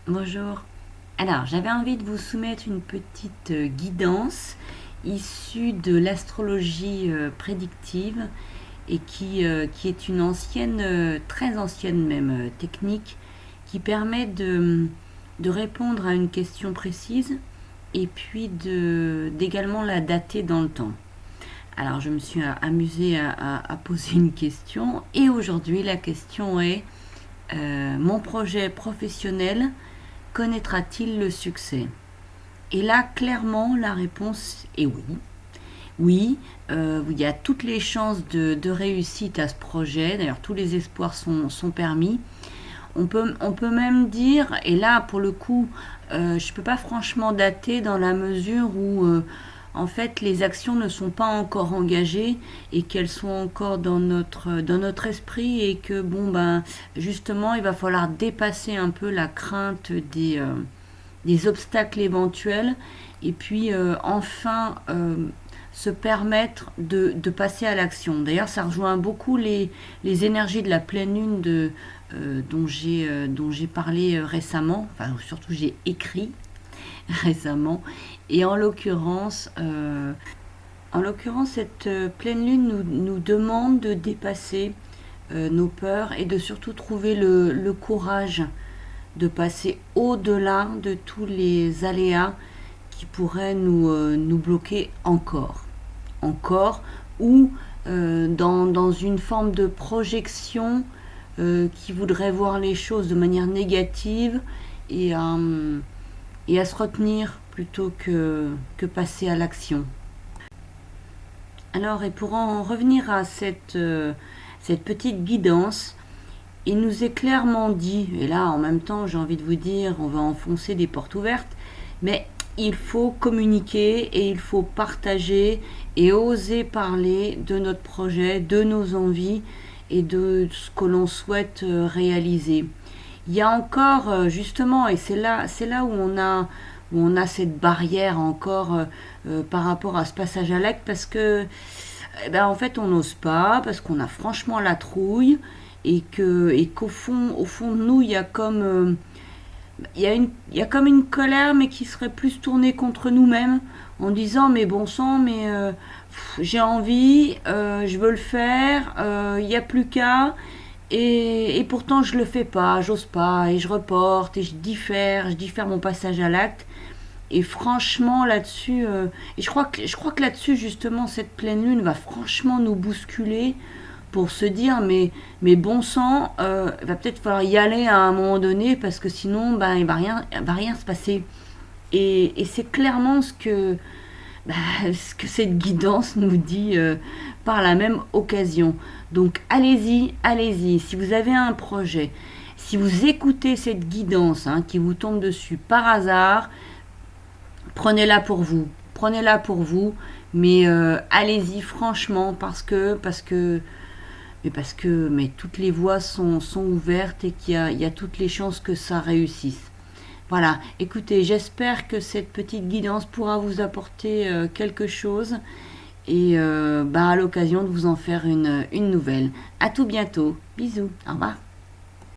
Bonjour. Alors, j'avais envie de vous soumettre une petite guidance issue de l'astrologie prédictive et qui est une ancienne, très ancienne même, technique qui permet de répondre à une question précise et puis d'également la dater dans le temps. Alors, je me suis amusée à poser une question et aujourd'hui, la question est mon projet professionnel connaîtra-t-il le succès? Et là, clairement, la réponse est oui. Oui, il y a toutes les chances de réussite à ce projet. D'ailleurs, tous les espoirs sont permis. On peut même dire, et là, pour le coup, je ne peux pas franchement dater dans la mesure où, en fait, les actions ne sont pas encore engagées et qu'elles sont encore dans notre esprit et que, bon, ben, justement, il va falloir dépasser un peu la crainte des obstacles éventuels et puis enfin se permettre de passer à l'action. D'ailleurs, ça rejoint beaucoup les énergies de la pleine lune dont j'ai parlé récemment, enfin surtout j'ai écrit récemment, et en l'occurrence cette pleine lune nous demande de dépasser nos peurs et de surtout trouver le courage de passer au-delà de tous les aléas qui pourraient nous bloquer encore. Encore, ou dans une forme de projection qui voudrait voir les choses de manière négative et, et à se retenir plutôt que passer à l'action. Alors, et pour en revenir à cette petite guidance, il nous est clairement dit, et là en même temps j'ai envie de vous dire, on va enfoncer des portes ouvertes, mais il faut communiquer et il faut partager et oser parler de notre projet, de nos envies et de ce que l'on souhaite réaliser. Il y a encore justement, et c'est là où on a cette barrière encore par rapport à ce passage à l'acte, parce que eh ben, en fait on n'ose pas, parce qu'on a franchement la trouille et qu'au fond, au fond de nous, il y a comme il y a comme une colère, mais qui serait plus tournée contre nous-mêmes, en disant mais bon sang, mais j'ai envie, je veux le faire, il n'y a plus qu'à, et pourtant je le fais pas, j'ose pas, et je reporte, et je diffère mon passage à l'acte. Et franchement là-dessus, et je crois que là-dessus justement cette pleine lune va franchement nous bousculer pour se dire mais bon sang, il va peut-être falloir y aller à un moment donné parce que sinon ben, il va rien se passer. Et c'est clairement bah, ce que cette guidance nous dit par la même occasion. Donc allez-y, allez-y. Si vous avez un projet, si vous écoutez cette guidance hein, qui vous tombe dessus par hasard, prenez-la pour vous. Prenez-la pour vous. Mais allez-y franchement parce que mais toutes les voies sont ouvertes et il y a toutes les chances que ça réussisse. Voilà, écoutez, j'espère que cette petite guidance pourra vous apporter quelque chose et bah, à l'occasion de vous en faire une nouvelle. À tout bientôt. Bisous, au revoir.